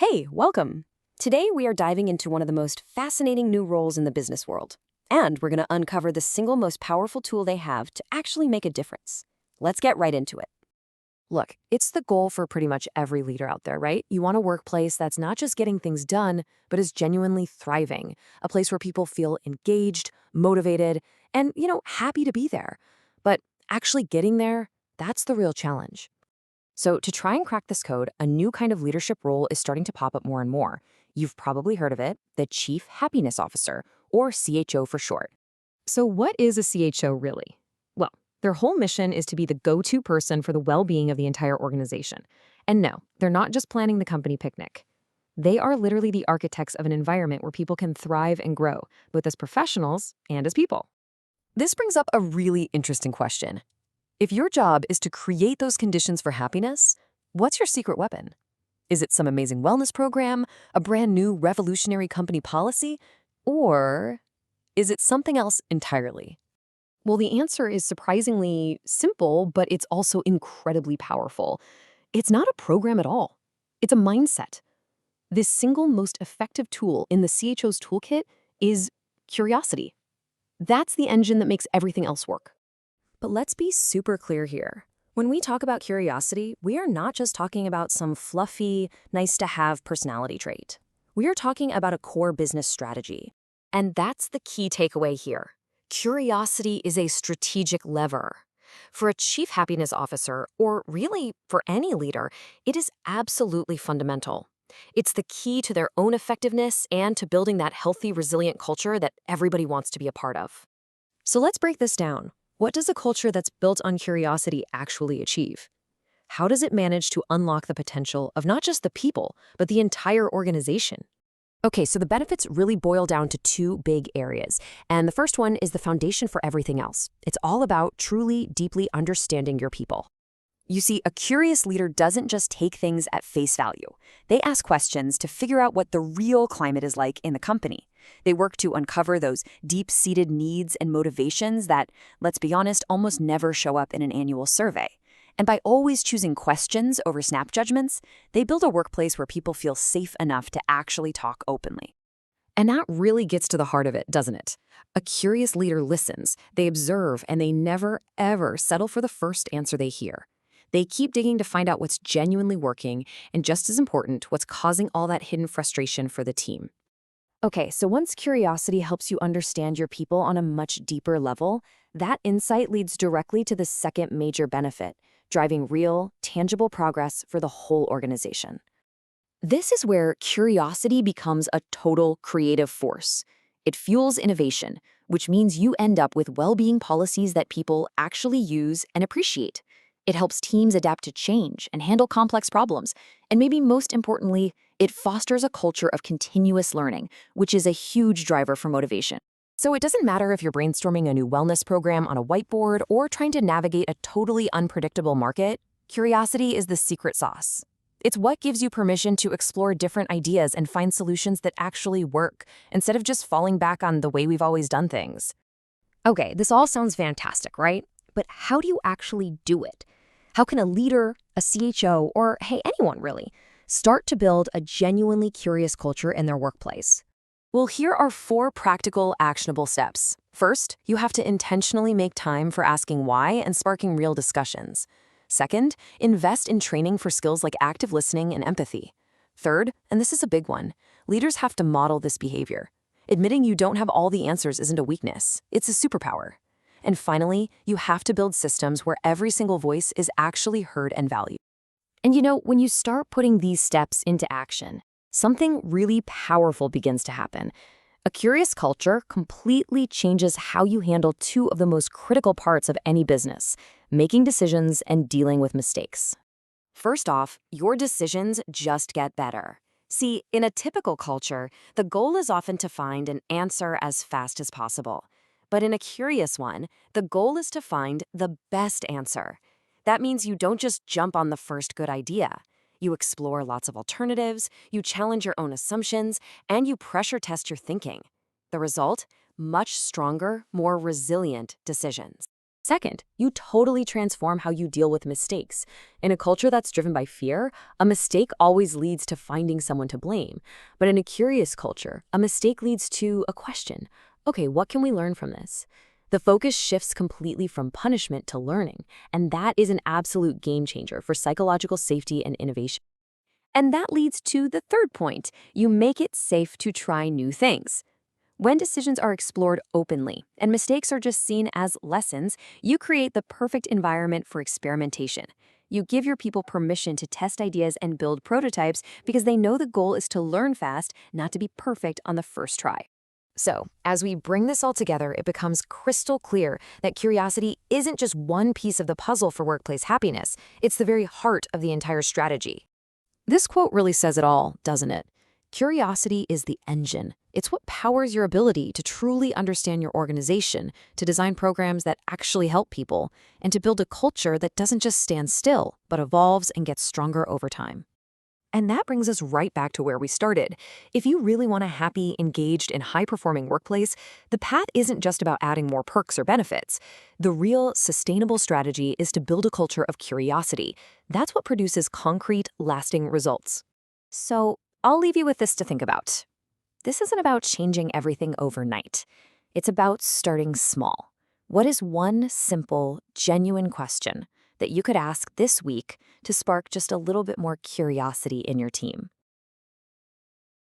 Hey, welcome! Today we are diving into one of the most fascinating new roles in the business world. And we're going to uncover the single most powerful tool they have to actually make a difference. Let's get right into it. Look, it's the goal for pretty much every leader out there, right? You want a workplace that's not just getting things done, but is genuinely thriving. A place where people feel engaged, motivated, and, happy to be there. But actually getting there, that's the real challenge. So to try and crack this code, a new kind of leadership role is starting to pop up more and more. You've probably heard of it, the Chief Happiness Officer, or CHO for short. So what is a CHO really? Well, their whole mission is to be the go-to person for the well-being of the entire organization. And no, they're not just planning the company picnic. They are literally the architects of an environment where people can thrive and grow, both as professionals and as people. This brings up a really interesting question. If your job is to create those conditions for happiness, what's your secret weapon? Is it some amazing wellness program, a brand new revolutionary company policy, or is it something else entirely? Well, the answer is surprisingly simple, but it's also incredibly powerful. It's not a program at all. It's a mindset. This single most effective tool in the CHO's toolkit is curiosity. That's the engine that makes everything else work. But let's be super clear here. When we talk about curiosity, we are not just talking about some fluffy, nice-to-have personality trait. We are talking about a core business strategy. And that's the key takeaway here. Curiosity is a strategic lever. For a chief happiness officer, or really for any leader, it is absolutely fundamental. It's the key to their own effectiveness and to building that healthy, resilient culture that everybody wants to be a part of. So let's break this down. What does a culture that's built on curiosity actually achieve? How does it manage to unlock the potential of not just the people, but the entire organization? Okay, so the benefits really boil down to two big areas. And the first one is the foundation for everything else. It's all about truly, deeply understanding your people. You see, a curious leader doesn't just take things at face value. They ask questions to figure out what the real climate is like in the company. They work to uncover those deep-seated needs and motivations that, let's be honest, almost never show up in an annual survey. And by always choosing questions over snap judgments, they build a workplace where people feel safe enough to actually talk openly. And that really gets to the heart of it, doesn't it? A curious leader listens, they observe, and they never, ever settle for the first answer they hear. They keep digging to find out what's genuinely working, and just as important, what's causing all that hidden frustration for the team. Okay, so once curiosity helps you understand your people on a much deeper level, that insight leads directly to the second major benefit, driving real, tangible progress for the whole organization. This is where curiosity becomes a total creative force. It fuels innovation, which means you end up with well-being policies that people actually use and appreciate. It helps teams adapt to change and handle complex problems. And maybe most importantly, it fosters a culture of continuous learning, which is a huge driver for motivation. So it doesn't matter if you're brainstorming a new wellness program on a whiteboard or trying to navigate a totally unpredictable market, curiosity is the secret sauce. It's what gives you permission to explore different ideas and find solutions that actually work, instead of just falling back on the way we've always done things. Okay, this all sounds fantastic, right? But how do you actually do it? How can a leader, a CHO, or hey, anyone really, start to build a genuinely curious culture in their workplace? Well, here are 4 practical, actionable steps. First, you have to intentionally make time for asking why and sparking real discussions. Second, invest in training for skills like active listening and empathy. Third, and this is a big one, leaders have to model this behavior. Admitting you don't have all the answers isn't a weakness, it's a superpower. And finally, you have to build systems where every single voice is actually heard and valued. And when you start putting these steps into action, something really powerful begins to happen. A curious culture completely changes how you handle two of the most critical parts of any business, making decisions and dealing with mistakes. First off, your decisions just get better. See, in a typical culture, the goal is often to find an answer as fast as possible. But in a curious one, the goal is to find the best answer. That means you don't just jump on the first good idea. You explore lots of alternatives, you challenge your own assumptions, and you pressure test your thinking. The result? Much stronger, more resilient decisions. Second, you totally transform how you deal with mistakes. In a culture that's driven by fear, a mistake always leads to finding someone to blame. But in a curious culture, a mistake leads to a question. Okay, what can we learn from this? The focus shifts completely from punishment to learning, and that is an absolute game changer for psychological safety and innovation. And that leads to the third point. You make it safe to try new things. When decisions are explored openly and mistakes are just seen as lessons, you create the perfect environment for experimentation. You give your people permission to test ideas and build prototypes because they know the goal is to learn fast, not to be perfect on the first try. So, as we bring this all together, it becomes crystal clear that curiosity isn't just one piece of the puzzle for workplace happiness, it's the very heart of the entire strategy. This quote really says it all, doesn't it? Curiosity is the engine. It's what powers your ability to truly understand your organization, to design programs that actually help people, and to build a culture that doesn't just stand still, but evolves and gets stronger over time. And that brings us right back to where we started. If you really want a happy, engaged, and high-performing workplace, the path isn't just about adding more perks or benefits. The real, sustainable strategy is to build a culture of curiosity. That's what produces concrete, lasting results. So, I'll leave you with this to think about. This isn't about changing everything overnight. It's about starting small. What is one simple, genuine question that you could ask this week to spark just a little bit more curiosity in your team?